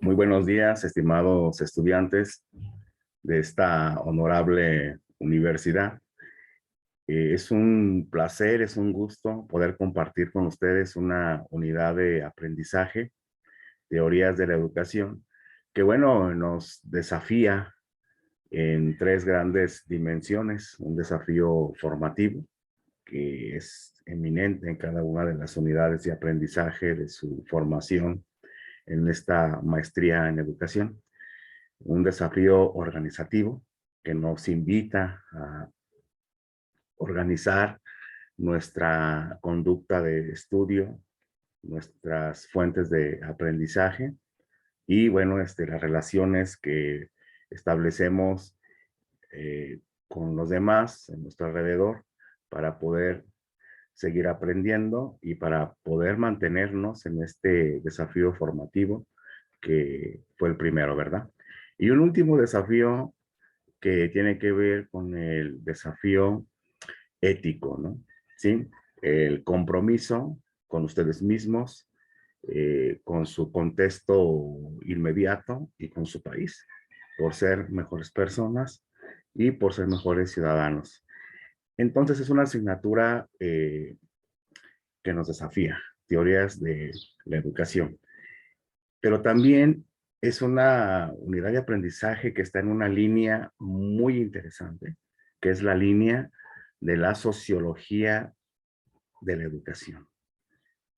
Muy buenos días, estimados estudiantes de esta honorable universidad. Es un placer, es un gusto poder compartir con ustedes una unidad de aprendizaje, teorías de la educación, que bueno, nos desafía en tres grandes dimensiones. Un desafío formativo, que es eminente en cada una de las unidades de aprendizaje de su formación en esta maestría en educación. Un desafío organizativo que nos invita a organizar nuestra conducta de estudio, nuestras fuentes de aprendizaje y, bueno, las relaciones que establecemos con los demás en nuestro alrededor para poder seguir aprendiendo y para poder mantenernos en este desafío formativo que fue el primero, ¿verdad? Y un último desafío que tiene que ver con el desafío ético, ¿no? ¿Sí? El compromiso con ustedes mismos, con su contexto inmediato y con su país, por ser mejores personas y por ser mejores ciudadanos. Entonces es una asignatura que nos desafía, teorías de la educación. Pero también es una unidad de aprendizaje que está en una línea muy interesante, que es la línea de la sociología de la educación,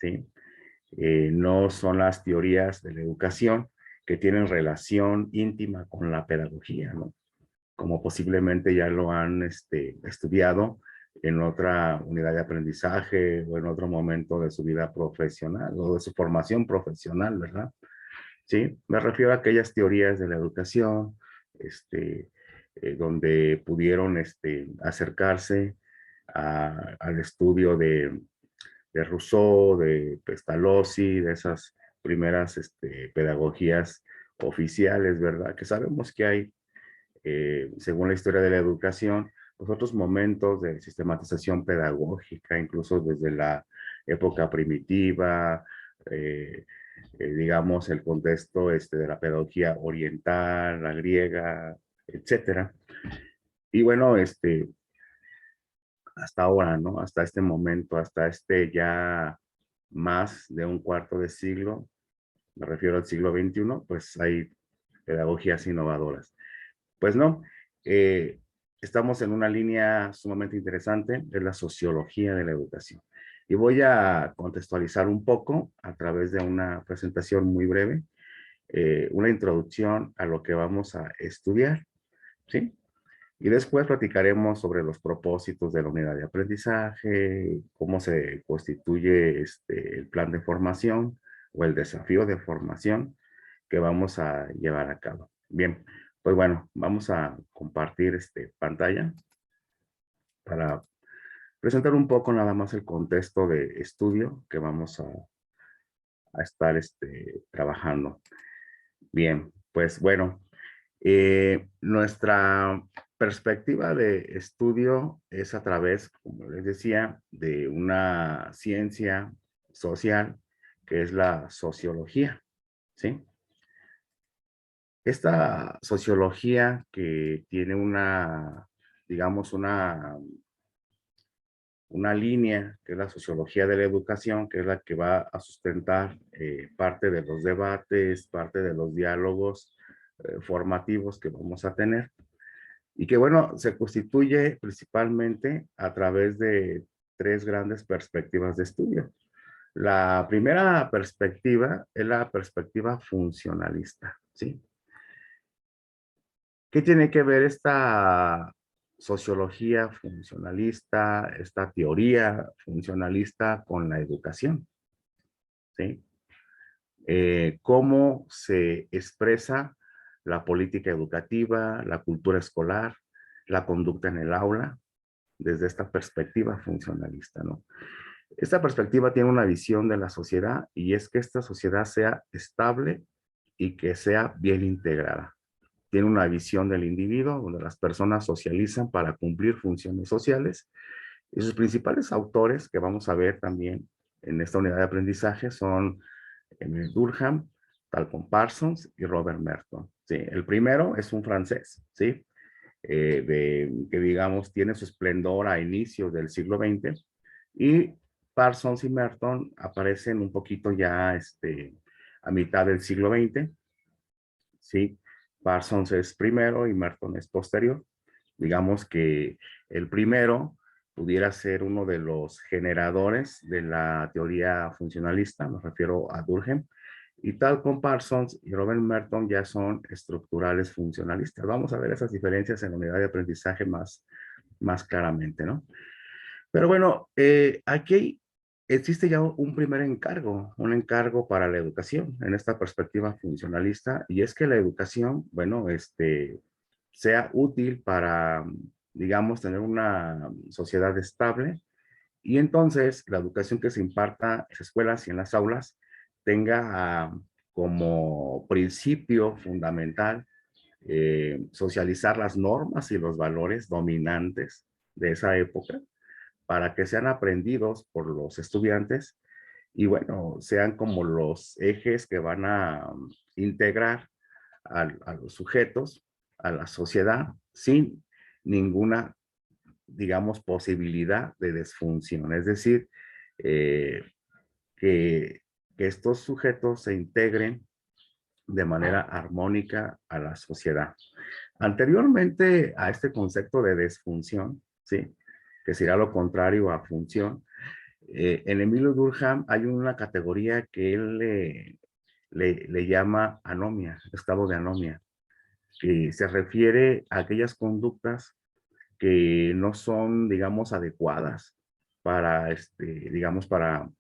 ¿sí? No son las teorías de la educación que tienen relación íntima con la pedagogía, ¿no? Como posiblemente ya lo han estudiado en otra unidad de aprendizaje o en otro momento de su vida profesional o de su formación profesional, ¿verdad? Sí, me refiero a aquellas teorías de la educación, donde pudieron acercarse al estudio de Rousseau, de Pestalozzi, de esas primeras pedagogías oficiales, ¿verdad? Que sabemos que hay, según la historia de la educación, pues otros momentos de sistematización pedagógica, incluso desde la época primitiva, digamos, el contexto de la pedagogía oriental, la griega, etcétera. Y bueno, hasta ahora, ¿no? Hasta este momento, hasta ya más de un cuarto de siglo, me refiero al siglo XXI, pues hay pedagogías innovadoras. Pues no, estamos en una línea sumamente interesante, es la sociología de la educación. Y voy a contextualizar un poco a través de una presentación muy breve, una introducción a lo que vamos a estudiar, ¿sí? Y después platicaremos sobre los propósitos de la unidad de aprendizaje, cómo se constituye el plan de formación o el desafío de formación que vamos a llevar a cabo. Bien, pues bueno, vamos a compartir pantalla para presentar un poco nada más el contexto de estudio que vamos a estar trabajando. Bien, pues bueno, nuestra perspectiva de estudio es a través, como les decía, de una ciencia social que es la sociología, ¿sí? Esta sociología que tiene digamos, una línea, que es la sociología de la educación, que es la que va a sustentar parte de los debates, parte de los diálogos formativos que vamos a tener. Y que, bueno, se constituye principalmente a través de tres grandes perspectivas de estudio. La primera perspectiva es la perspectiva funcionalista, ¿sí? ¿Qué tiene que ver esta sociología funcionalista, esta teoría funcionalista con la educación? ¿Sí? ¿Cómo se expresa la política educativa, la cultura escolar, la conducta en el aula, desde esta perspectiva funcionalista, ¿no? Esta perspectiva tiene una visión de la sociedad y es que esta sociedad sea estable y que sea bien integrada. Tiene una visión del individuo donde las personas socializan para cumplir funciones sociales y sus principales autores que vamos a ver también en esta unidad de aprendizaje son Emile Durkheim, Malcolm Parsons y Robert Merton. ¿Sí? El primero es un francés, ¿sí? Que digamos tiene su esplendor a inicios del siglo XX, y Parsons y Merton aparecen un poquito ya a mitad del siglo XX, ¿sí? Parsons es primero y Merton es posterior. Digamos que el primero pudiera ser uno de los generadores de la teoría funcionalista, me refiero a Durkheim, y tal con Parsons y Robert Merton ya son estructurales funcionalistas. Vamos a ver esas diferencias en la unidad de aprendizaje más claramente, ¿no? Pero bueno, aquí existe ya un encargo para la educación en esta perspectiva funcionalista, y es que la educación, bueno, sea útil para, digamos, tener una sociedad estable, y entonces la educación que se imparta en las escuelas y en las aulas tenga como principio fundamental socializar las normas y los valores dominantes de esa época para que sean aprendidos por los estudiantes y sean como los ejes que van a integrar a los sujetos, a la sociedad, sin ninguna, digamos, posibilidad de desfunción. Es decir, eh, que, que estos sujetos se integren de manera armónica a la sociedad. Anteriormente a este concepto de desfunción, ¿sí? Que sería lo contrario a función, en Emilio Durkheim hay una categoría que él le llama anomia, estado de anomia, que se refiere a aquellas conductas que no son, digamos, adecuadas para, digamos, para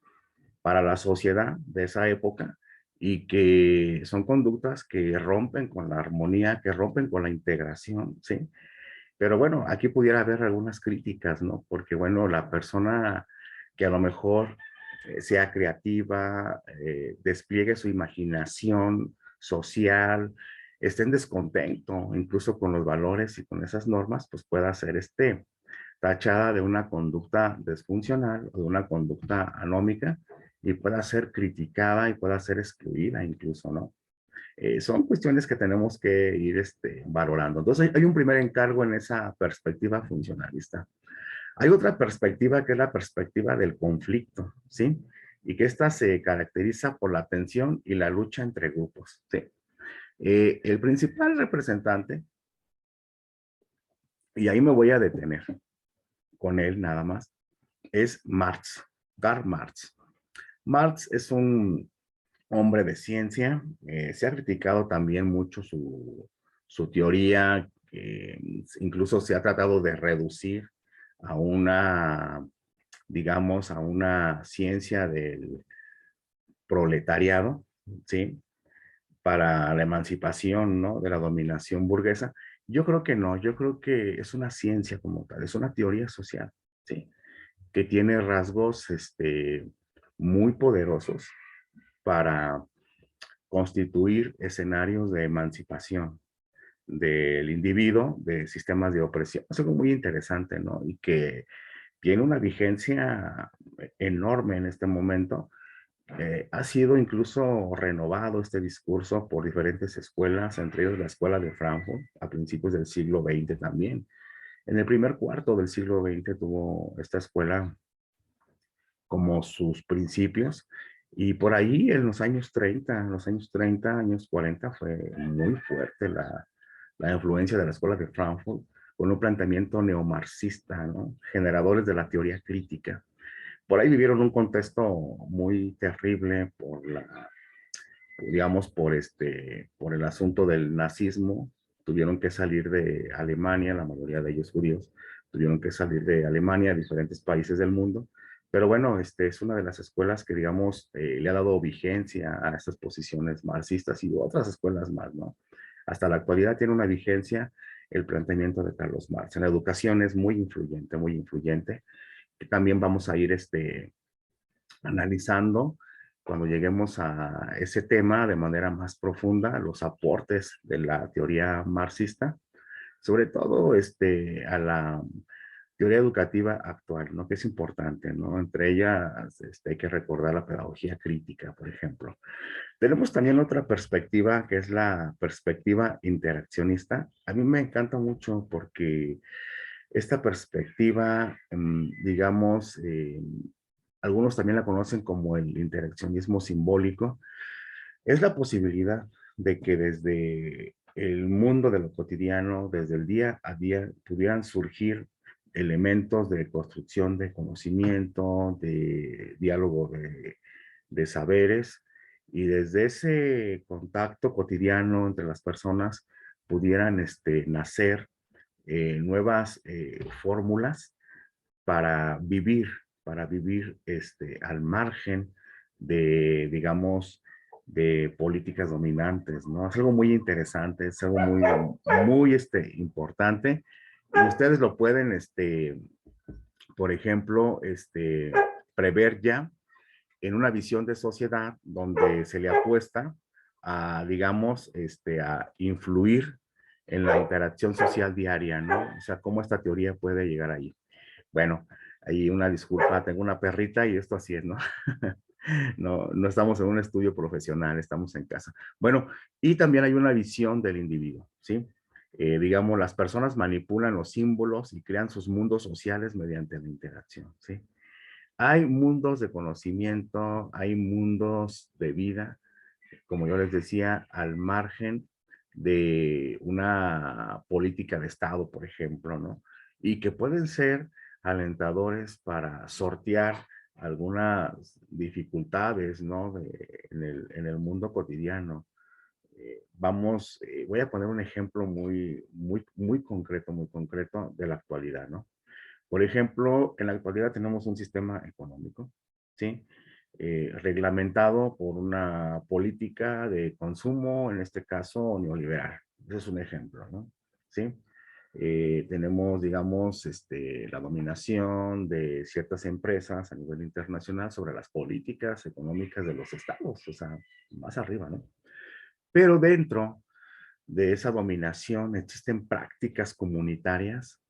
la sociedad de esa época, y que son conductas que rompen con la armonía, que rompen con la integración, ¿sí? Pero bueno, aquí pudiera haber algunas críticas, ¿no? Porque bueno, la persona que a lo mejor sea creativa, despliegue su imaginación social, esté en descontento incluso con los valores y con esas normas, pues pueda ser tachada de una conducta disfuncional o de una conducta anómica, y pueda ser criticada y pueda ser excluida incluso, ¿no? Son cuestiones que tenemos que ir valorando. Entonces, hay un primer encargo en esa perspectiva funcionalista. Hay otra perspectiva que es la perspectiva del conflicto, ¿sí? Y que esta se caracteriza por la tensión y la lucha entre grupos, ¿sí? El principal representante, y ahí me voy a detener con él nada más, es Marx, Karl Marx. Marx es un hombre de ciencia. Se ha criticado también mucho su teoría, incluso se ha tratado de reducir a una, digamos, a una ciencia del proletariado, ¿sí? Para la emancipación, ¿no? De la dominación burguesa. Yo creo que no, yo creo que es una ciencia como tal, es una teoría social, ¿sí? Que tiene rasgos, muy poderosos para constituir escenarios de emancipación del individuo de sistemas de opresión. Es algo muy interesante, ¿no? Y que tiene una vigencia enorme en este momento. Ha sido incluso renovado este discurso por diferentes escuelas, entre ellas la Escuela de Frankfurt, a principios del siglo XX también. En el primer cuarto del siglo XX tuvo esta escuela como sus principios. Y por ahí en los años 30, años 40, fue muy fuerte la influencia de la Escuela de Frankfurt, con un planteamiento neomarxista, ¿no? Generadores de la teoría crítica. Por ahí vivieron un contexto muy terrible digamos, por el asunto del nazismo. Tuvieron que salir de Alemania, la mayoría de ellos judíos, tuvieron que salir de Alemania a diferentes países del mundo. Pero bueno, es una de las escuelas que, digamos, le ha dado vigencia a estas posiciones marxistas y otras escuelas más, ¿no? Hasta la actualidad tiene una vigencia el planteamiento de Carlos Marx. En la educación es muy influyente, que también vamos a ir analizando cuando lleguemos a ese tema de manera más profunda, los aportes de la teoría marxista, sobre todo a la teoría educativa actual, ¿no? Que es importante, ¿no? Entre ellas hay que recordar la pedagogía crítica, por ejemplo. Tenemos también otra perspectiva, que es la perspectiva interaccionista. A mí me encanta mucho porque esta perspectiva, digamos, algunos también la conocen como el interaccionismo simbólico, es la posibilidad de que desde el mundo de lo cotidiano, desde el día a día, pudieran surgir elementos de construcción de conocimiento, de diálogo de saberes, y desde ese contacto cotidiano entre las personas pudieran nacer nuevas fórmulas para vivir al margen de, digamos, de políticas dominantes, ¿no? Es algo muy interesante, es algo muy importante. Y ustedes lo pueden, por ejemplo, prever ya en una visión de sociedad donde se le apuesta a, digamos, a influir en la interacción social diaria, ¿no? O sea, cómo esta teoría puede llegar ahí. Bueno, ahí una disculpa, tengo una perrita y esto así es, ¿no? No, no estamos en un estudio profesional, estamos en casa. Bueno, y también hay una visión del individuo, ¿sí? Digamos, las personas manipulan los símbolos y crean sus mundos sociales mediante la interacción, ¿sí? Hay mundos de conocimiento, hay mundos de vida, como yo les decía, al margen de una política de Estado, por ejemplo, ¿no? Y que pueden ser alentadores para sortear algunas dificultades, ¿no? En el mundo cotidiano. Voy a poner un ejemplo muy concreto de la actualidad, ¿no? Por ejemplo, en la actualidad tenemos un sistema económico, ¿sí? Reglamentado por una política de consumo, en este caso neoliberal. Ese es un ejemplo, ¿no? ¿Sí? Tenemos, digamos, la dominación de ciertas empresas a nivel internacional sobre las políticas económicas de los estados, o sea, más arriba, ¿no? Pero dentro de esa dominación existen prácticas comunitarias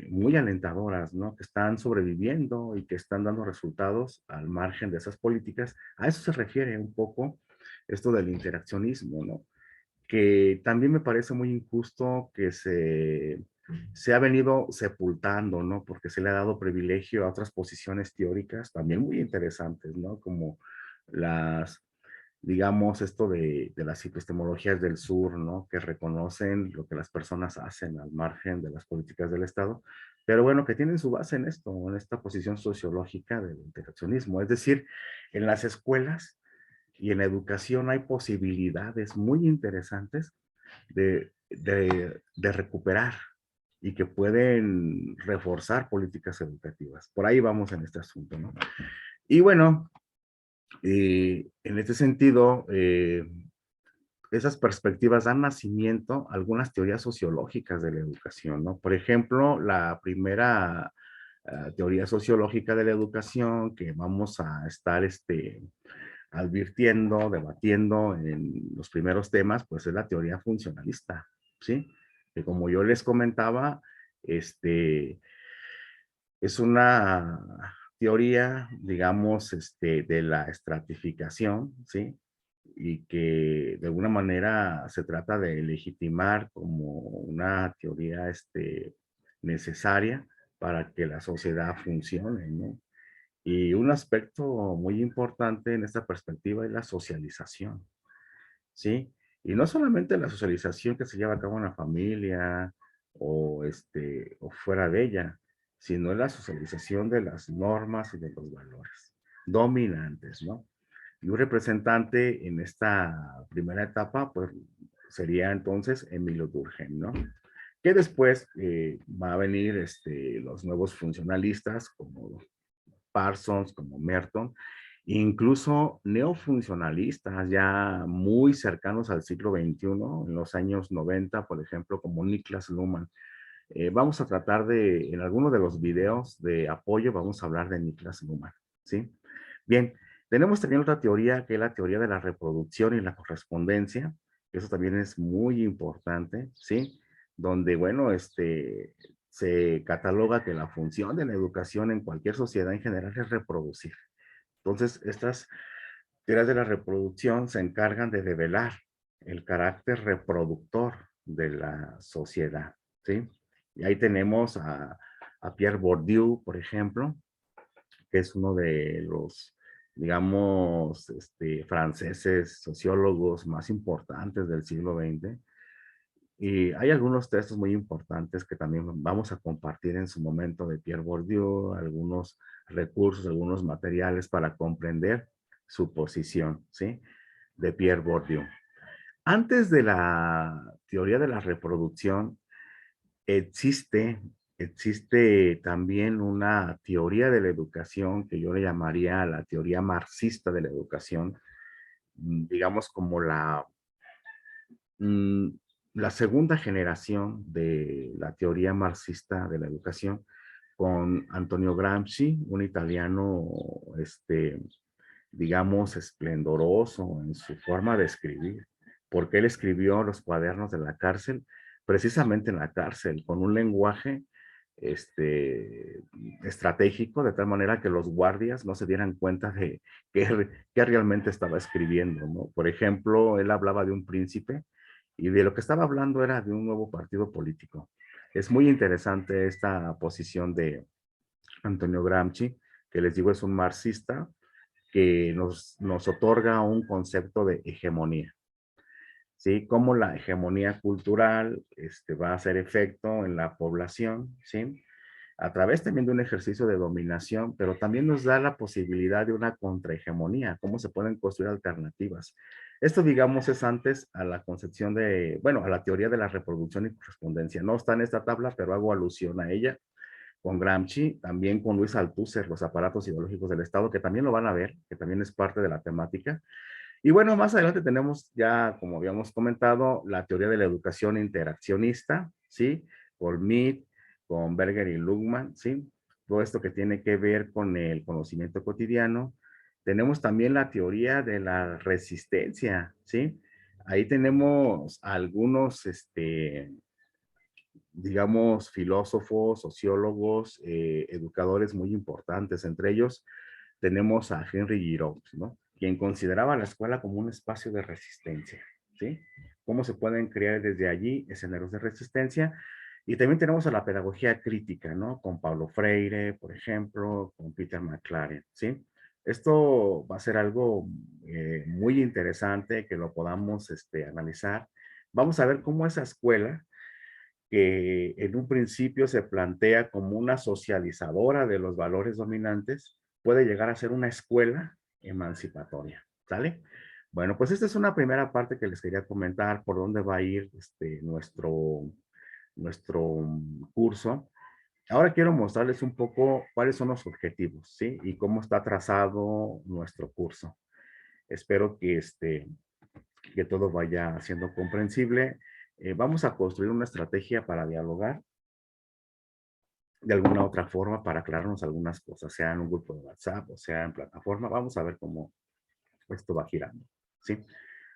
muy alentadoras, ¿no? Que están sobreviviendo y que están dando resultados al margen de esas políticas. A eso se refiere un poco esto del interaccionismo, ¿no? Que también me parece muy injusto que se ha venido sepultando, ¿no? Porque se le ha dado privilegio a otras posiciones teóricas también muy interesantes, ¿no? Como las digamos, esto de las epistemologías del sur, ¿no? Que reconocen lo que las personas hacen al margen de las políticas del Estado, pero bueno, que tienen su base en esto, en esta posición sociológica del interaccionismo. Es decir, en las escuelas y en la educación hay posibilidades muy interesantes de recuperar y que pueden reforzar políticas educativas. Por ahí vamos en este asunto, ¿no? Y bueno, en este sentido, esas perspectivas dan nacimiento a algunas teorías sociológicas de la educación, ¿no? Por ejemplo, la primera teoría sociológica de la educación que vamos a estar advirtiendo, debatiendo en los primeros temas, pues es la teoría funcionalista, ¿sí? Que como yo les comentaba, es una teoría, digamos, de la estratificación, ¿sí? Y que de alguna manera se trata de legitimar como una teoría necesaria para que la sociedad funcione, ¿no? Y un aspecto muy importante en esta perspectiva es la socialización, ¿sí? Y no solamente la socialización que se lleva a cabo en la familia o fuera de ella, sino la socialización de las normas y de los valores dominantes, ¿no? Y un representante en esta primera etapa, pues, sería entonces Emilio Durkheim, ¿no? Que después va a venir los nuevos funcionalistas como Parsons, como Merton, incluso neofuncionalistas ya muy cercanos al siglo XXI, en los años 90, por ejemplo, como Niklas Luhmann. Vamos a tratar en alguno de los videos de apoyo, vamos a hablar de Niklas Luhmann, ¿sí? Bien, tenemos también otra teoría que es la teoría de la reproducción y la correspondencia. Eso también es muy importante, ¿sí? Donde, bueno, se cataloga que la función de la educación en cualquier sociedad en general es reproducir. Entonces, estas teorías de la reproducción se encargan de develar el carácter reproductor de la sociedad, ¿sí? Y ahí tenemos a Pierre Bourdieu, por ejemplo, que es uno de los, digamos, franceses sociólogos más importantes del siglo XX. Y hay algunos textos muy importantes que también vamos a compartir en su momento de Pierre Bourdieu, algunos recursos, algunos materiales para comprender su posición, ¿sí? De Pierre Bourdieu. Antes de la teoría de la reproducción, existe, existe también una teoría de la educación que yo le llamaría la teoría marxista de la educación, digamos como mm, la segunda generación de la teoría marxista de la educación, con Antonio Gramsci, un italiano, digamos, esplendoroso en su forma de escribir, porque él escribió los cuadernos de la cárcel, precisamente en la cárcel, con un lenguaje estratégico, de tal manera que los guardias no se dieran cuenta de que realmente estaba escribiendo, ¿no? Por ejemplo, él hablaba de un príncipe y de lo que estaba hablando era de un nuevo partido político. Es muy interesante esta posición de Antonio Gramsci, que les digo es un marxista que nos otorga un concepto de hegemonía. ¿Sí? Cómo la hegemonía cultural va a hacer efecto en la población, ¿sí? A través también de un ejercicio de dominación, pero también nos da la posibilidad de una contrahegemonía, cómo se pueden construir alternativas. Esto, digamos, es antes a la concepción de, bueno, a la teoría de la reproducción y correspondencia. No está en esta tabla, pero hago alusión a ella con Gramsci, también con Luis Althusser, los aparatos ideológicos del Estado, que también lo van a ver, que también es parte de la temática. Y bueno, más adelante tenemos ya, como habíamos comentado, la teoría de la educación interaccionista, ¿sí? Con Mead, con Berger y Luhmann, ¿sí? Todo esto que tiene que ver con el conocimiento cotidiano. Tenemos también la teoría de la resistencia, ¿sí? Ahí tenemos algunos, digamos, filósofos, sociólogos, educadores muy importantes. Entre ellos tenemos a Henry Giraud, ¿no? Quien consideraba la escuela como un espacio de resistencia, ¿sí? Cómo se pueden crear desde allí escenarios de resistencia. Y también tenemos a la pedagogía crítica, ¿no? Con Paulo Freire, por ejemplo, con Peter McLaren, ¿sí? Esto va a ser algo muy interesante que lo podamos analizar. Vamos a ver cómo esa escuela que en un principio se plantea como una socializadora de los valores dominantes, puede llegar a ser una escuela emancipatoria, ¿sale? Bueno, pues esta es una primera parte que les quería comentar por dónde va a ir nuestro curso. Ahora quiero mostrarles un poco cuáles son los objetivos, ¿sí? Y cómo está trazado nuestro curso. Espero que todo vaya siendo comprensible. Vamos a construir una estrategia para dialogar de alguna otra forma para aclararnos algunas cosas, sea en un grupo de WhatsApp o sea en plataforma. Vamos a ver cómo esto va girando, ¿sí?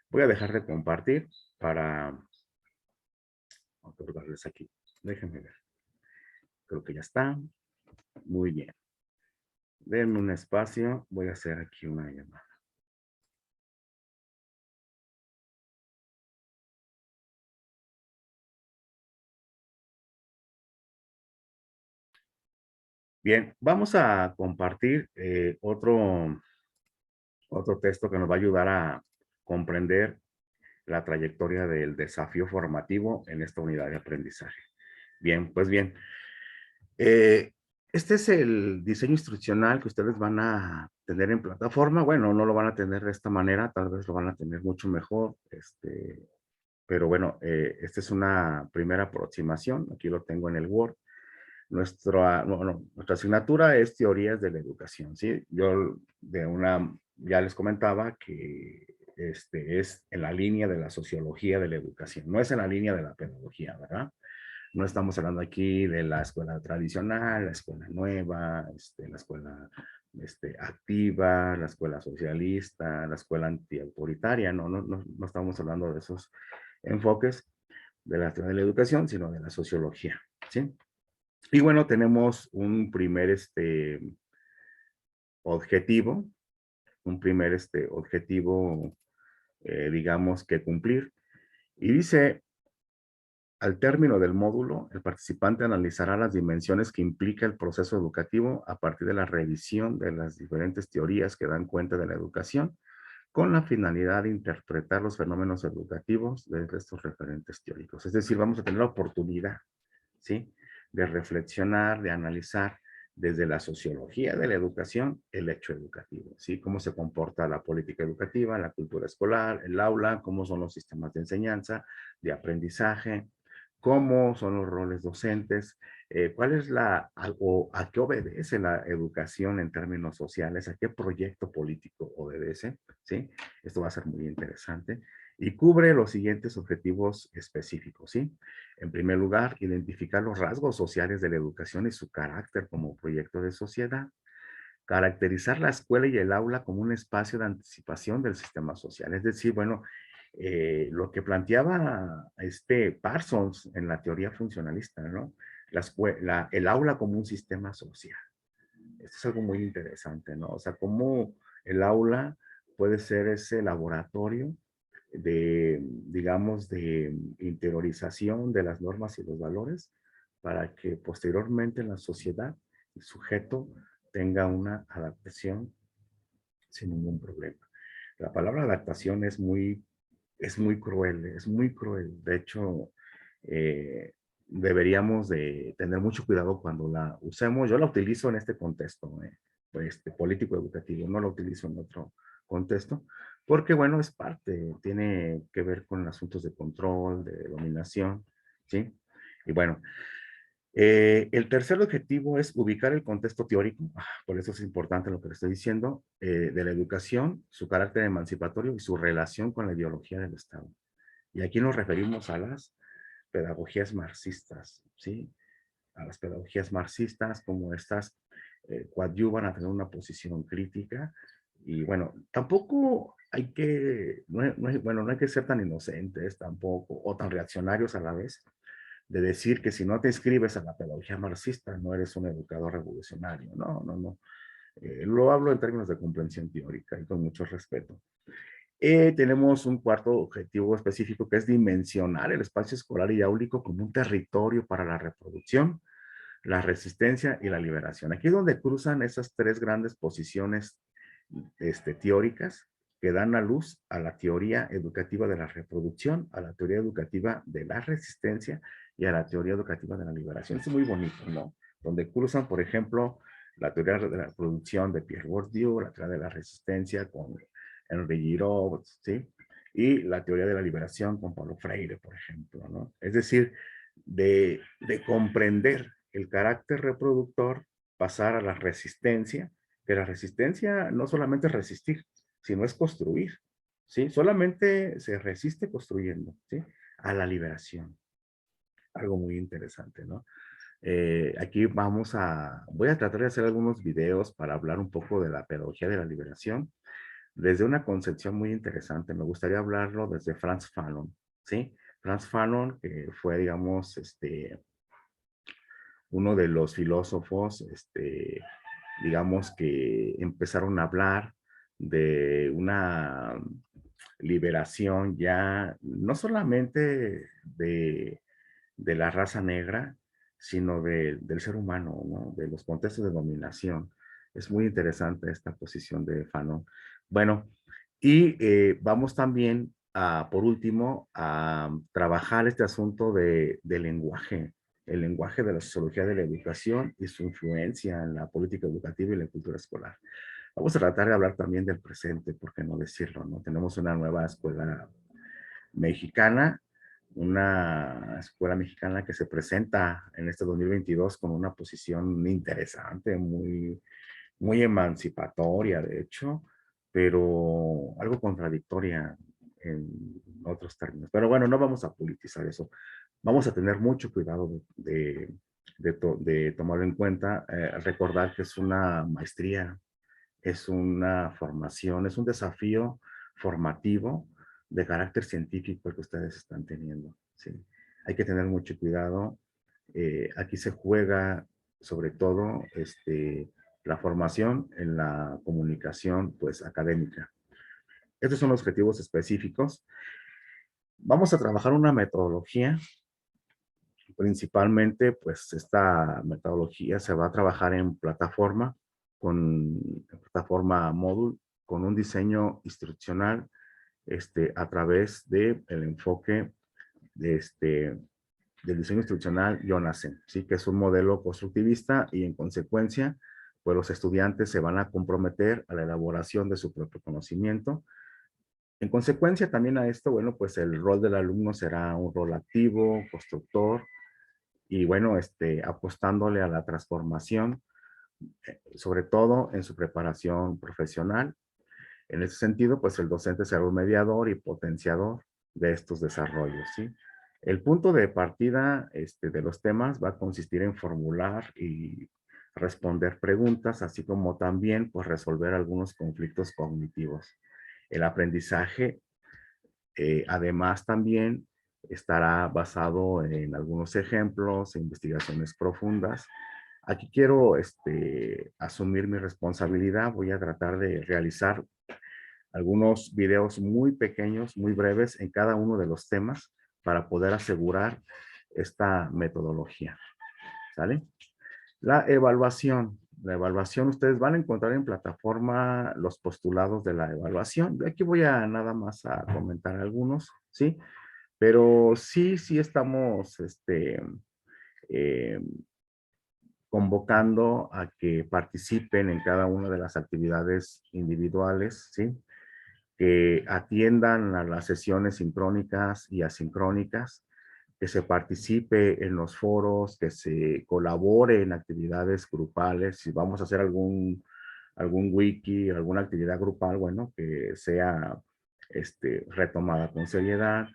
Voy a dejar de compartir para otorgarles aquí. Déjenme ver. Creo que ya está. Muy bien. Denme un espacio. Voy a hacer aquí una llamada. Bien, vamos a compartir otro texto que nos va a ayudar a comprender la trayectoria del desafío formativo en esta unidad de aprendizaje. Bien, pues bien. Este es el diseño instruccional que ustedes van a tener en plataforma. Bueno, no lo van a tener de esta manera, tal vez lo van a tener mucho mejor. Pero bueno, esta es una primera aproximación. Aquí lo tengo en el Word. Nuestra asignatura es teorías de la educación, ¿sí? Yo ya les comentaba que es en la línea de la sociología de la educación, no es en la línea de la pedagogía, ¿verdad? No estamos hablando aquí de la escuela tradicional, la escuela nueva, la escuela activa, la escuela socialista, la escuela antiautoritaria, no estamos hablando de esos enfoques de la educación, sino de la sociología, ¿sí? Y bueno, tenemos un primer objetivo, objetivo, digamos, que cumplir. Y dice, al término del módulo, el participante analizará las dimensiones que implica el proceso educativo a partir de la revisión de las diferentes teorías que dan cuenta de la educación, con la finalidad de interpretar los fenómenos educativos desde estos referentes teóricos. Es decir, vamos a tener la oportunidad, ¿sí?, de reflexionar, de analizar desde la sociología de la educación el hecho educativo, ¿sí? Cómo se comporta la política educativa, la cultura escolar, el aula, cómo son los sistemas de enseñanza, de aprendizaje, cómo son los roles docentes, cuál es o a qué obedece la educación en términos sociales, a qué proyecto político obedece, ¿sí? Esto va a ser muy interesante y cubre los siguientes objetivos específicos, ¿sí? En primer lugar, identificar los rasgos sociales de la educación y su carácter como proyecto de sociedad. Caracterizar la escuela y el aula como un espacio de anticipación del sistema social. Es decir, bueno, lo que planteaba Parsons en la teoría funcionalista, ¿no? El aula como un sistema social. Esto es algo muy interesante, ¿no? O sea, cómo el aula puede ser ese laboratorio de, digamos, de interiorización de las normas y los valores para que posteriormente en la sociedad el sujeto tenga una adaptación sin ningún problema. La palabra adaptación es muy cruel, es muy cruel. De hecho, deberíamos de tener mucho cuidado cuando la usemos. Yo la utilizo en este contexto, político educativo, no la utilizo en otro contexto, porque bueno, es parte, tiene que ver con asuntos de control, de dominación, ¿sí? Y bueno, el tercer objetivo es ubicar el contexto teórico, por eso es importante lo que le estoy diciendo, de la educación, su carácter emancipatorio y su relación con la ideología del Estado. Y aquí nos referimos a las pedagogías marxistas, ¿sí? A las pedagogías marxistas como estas coadyuvan a tener una posición crítica y bueno, tampoco hay que, bueno, no hay que ser tan inocentes tampoco o tan reaccionarios a la vez de decir que si no te inscribes a la pedagogía marxista no eres un educador revolucionario. No, no, no. Lo hablo en términos de comprensión teórica y con mucho respeto. Tenemos un cuarto objetivo específico que es dimensionar el espacio escolar y áulico como un territorio para la reproducción, la resistencia y la liberación. Aquí es donde cruzan esas tres grandes posiciones teóricas que dan a luz a la teoría educativa de la reproducción, a la teoría educativa de la resistencia y a la teoría educativa de la liberación. Es muy bonito, ¿no? Donde cruzan, por ejemplo, la teoría de la reproducción de Pierre Bourdieu, la teoría de la resistencia con Henri Giraud, ¿sí? Y la teoría de la liberación con Paulo Freire, por ejemplo, ¿no? Es decir, de comprender el carácter reproductor, pasar a la resistencia, que la resistencia no solamente es resistir, sino es construir, ¿sí? Solamente se resiste construyendo, ¿sí? A la liberación. Algo muy interesante, ¿no? Aquí voy a tratar de hacer algunos videos para hablar un poco de la pedagogía de la liberación desde una concepción muy interesante. Me gustaría hablarlo desde Franz Fanon, ¿sí? Franz Fanon, que fue, digamos, uno de los filósofos, digamos, que empezaron a hablar de una liberación ya, no solamente de la raza negra, sino del ser humano, ¿no? De los contextos de dominación. Es muy interesante esta posición de Fanon. Bueno, y vamos también, por último, a trabajar este asunto del lenguaje, el lenguaje de la sociología de la educación y su influencia en la política educativa y la cultura escolar. Vamos a tratar de hablar también del presente, ¿por qué no decirlo? ¿No? Tenemos una nueva escuela mexicana, una escuela mexicana que se presenta en este 2022 con una posición interesante, muy emancipatoria, de hecho, pero algo contradictoria en otros términos. Pero bueno, no vamos a politizar eso. Vamos a tener mucho cuidado de tomarlo en cuenta, recordar que es una maestría, es una formación, es un desafío formativo de carácter científico el que ustedes están teniendo. ¿Sí? Hay que tener mucho cuidado Aquí se juega sobre todo la formación en la comunicación pues académica. Estos son los objetivos específicos. Vamos a trabajar una metodología. Principalmente, pues esta metodología se va a trabajar en plataforma, plataforma módulo, con un diseño instruccional a través del enfoque de del diseño instruccional Jonassen, ¿sí? Que es un modelo constructivista y en consecuencia, pues los estudiantes se van a comprometer a la elaboración de su propio conocimiento. En consecuencia también a esto, bueno, pues el rol del alumno será un rol activo, constructor, y bueno, apostándole a la transformación, sobre todo en su preparación profesional. En ese sentido, pues el docente será un mediador y potenciador de estos desarrollos, ¿sí? El punto de partida de los temas va a consistir en formular y responder preguntas, así como también pues, resolver algunos conflictos cognitivos. El aprendizaje, además, también estará basado en algunos ejemplos e investigaciones profundas. Aquí quiero asumir mi responsabilidad. Voy a tratar de realizar algunos videos muy pequeños, muy breves en cada uno de los temas para poder asegurar esta metodología. ¿Sale? La evaluación. La evaluación, ustedes van a encontrar en plataforma los postulados de la evaluación. Yo aquí voy a nada más a comentar algunos, ¿sí? Pero sí estamos eh, convocando a que participen en cada una de las actividades individuales, ¿sí? Que atiendan a las sesiones sincrónicas y asincrónicas, que se participe en los foros, que se colabore en actividades grupales. Si vamos a hacer algún wiki, alguna actividad grupal, bueno, que sea retomada con seriedad.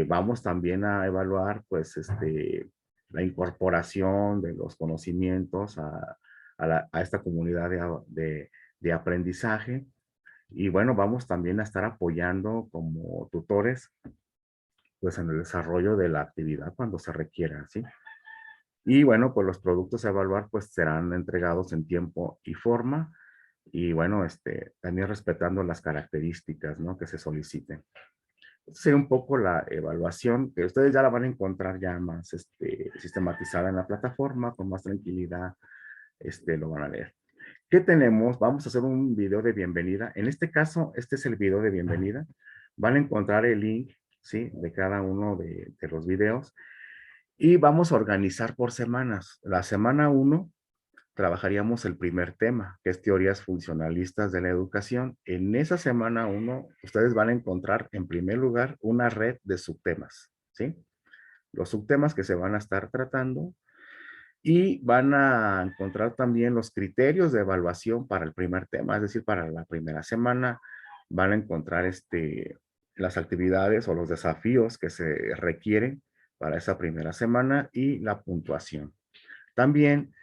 Vamos también a evaluar, pues, la incorporación de los conocimientos a esta comunidad de aprendizaje. Y bueno, vamos también a estar apoyando como tutores, pues en el desarrollo de la actividad cuando se requiera, ¿sí? Y bueno, pues los productos a evaluar pues serán entregados en tiempo y forma y bueno, también respetando las características, ¿no? Que se soliciten. Esta sería un poco la evaluación, que ustedes ya la van a encontrar ya más sistematizada en la plataforma, con más tranquilidad, lo van a leer. ¿Qué tenemos? Vamos a hacer un video de bienvenida. En este caso, este es el video de bienvenida. Van a encontrar el link, ¿sí? De cada uno de los videos. Y vamos a organizar por semanas. La semana 1 trabajaríamos el primer tema, que es teorías funcionalistas de la educación. En esa semana 1, ustedes van a encontrar en primer lugar una red de subtemas, ¿sí? Los subtemas que se van a estar tratando y van a encontrar también los criterios de evaluación para el primer tema, es decir, para la primera semana van a encontrar las actividades o los desafíos que se requieren para esa primera semana y la puntuación. También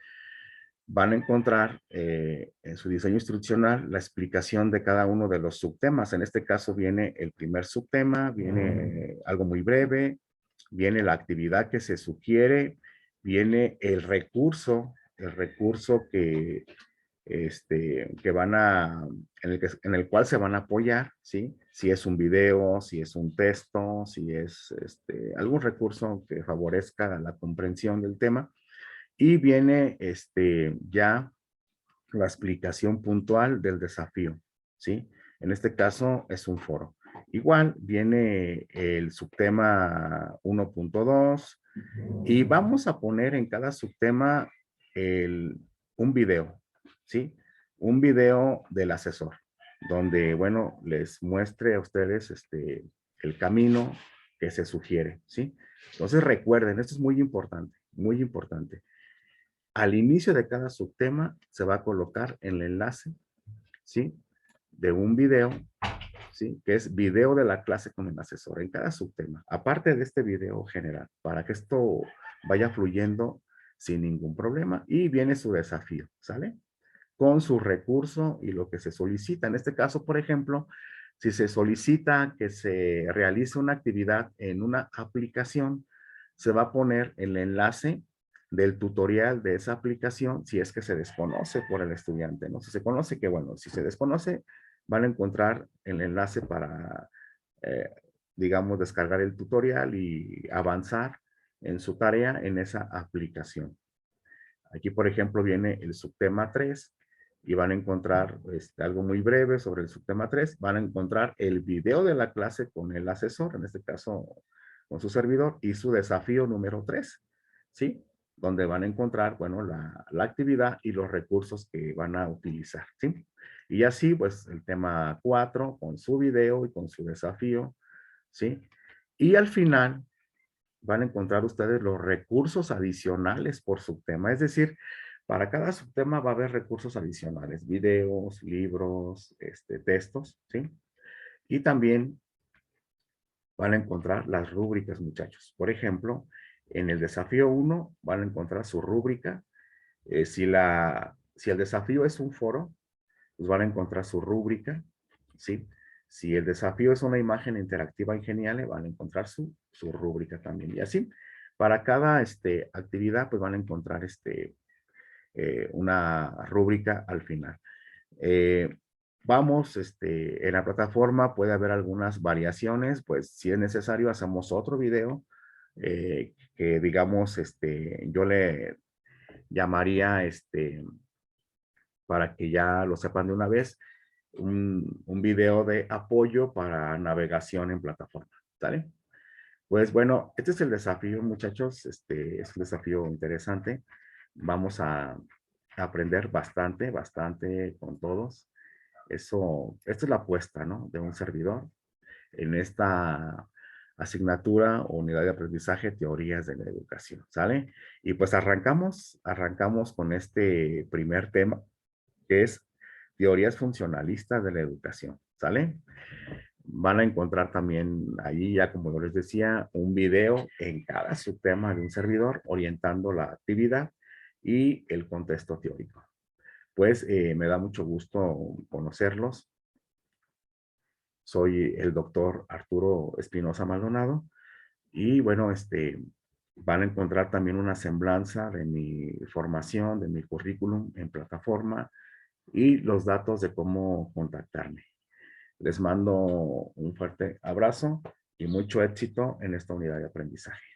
van a encontrar en su diseño instruccional la explicación de cada uno de los subtemas. En este caso viene el primer subtema, viene algo muy breve, viene la actividad que se sugiere, viene el recurso que en el cual se van a apoyar, ¿sí? Si es un video, si es un texto, si es algún recurso que favorezca la comprensión del tema. Y viene ya la explicación puntual del desafío, ¿sí? En este caso es un foro. Igual viene el subtema 1.2 y vamos a poner en cada subtema un video, ¿sí? Un video del asesor, donde, bueno, les muestre a ustedes el camino que se sugiere, ¿sí? Entonces recuerden, esto es muy importante, muy importante. Al inicio de cada subtema se va a colocar el enlace, ¿sí? De un video, ¿sí? Que es video de la clase con el asesor en cada subtema. Aparte de este video general, para que esto vaya fluyendo sin ningún problema. Y viene su desafío, ¿sale? Con su recurso y lo que se solicita. En este caso, por ejemplo, si se solicita que se realice una actividad en una aplicación, se va a poner el enlace del tutorial de esa aplicación si es que se desconoce por el estudiante, ¿no? Si se conoce, que bueno, si se desconoce, van a encontrar el enlace para, eh, digamos, descargar el tutorial y avanzar en su tarea en esa aplicación. Aquí, por ejemplo, viene el subtema 3 y van a encontrar algo muy breve sobre el subtema 3. Van a encontrar el video de la clase con el asesor, en este caso con su servidor, y su desafío número 3, ¿sí? Donde van a encontrar, bueno, la actividad y los recursos que van a utilizar, ¿sí? Y así, pues, el tema 4 con su video y con su desafío, ¿sí? Y al final, van a encontrar ustedes los recursos adicionales por subtema. Es decir, para cada subtema va a haber recursos adicionales, videos, libros, textos, ¿sí? Y también van a encontrar las rúbricas, muchachos. Por ejemplo, en el desafío 1 van a encontrar su rúbrica. Si el desafío es un foro, pues van a encontrar su rúbrica, ¿sí? Si el desafío es una imagen interactiva y genial, van a encontrar su rúbrica también. Y así, para cada actividad, pues van a encontrar una rúbrica al final. Eh, vamos, en la plataforma puede haber algunas variaciones, pues si es necesario hacemos otro video que digamos, yo le llamaría, para que ya lo sepan de una vez, un video de apoyo para navegación en plataforma, ¿sale? Pues bueno, este es el desafío, muchachos, es un desafío interesante. Vamos a aprender bastante, bastante con todos. Esta es la apuesta, ¿no? De un servidor en esta asignatura o unidad de aprendizaje, teorías de la educación, ¿sale? Y pues arrancamos con este primer tema, que es teorías funcionalistas de la educación, ¿sale? Van a encontrar también ahí, ya como yo les decía, un video en cada subtema de un servidor orientando la actividad y el contexto teórico. Pues me da mucho gusto conocerlos. Soy el doctor Arturo Espinosa Maldonado y bueno, van a encontrar también una semblanza de mi formación, de mi currículum en plataforma y los datos de cómo contactarme. Les mando un fuerte abrazo y mucho éxito en esta unidad de aprendizaje.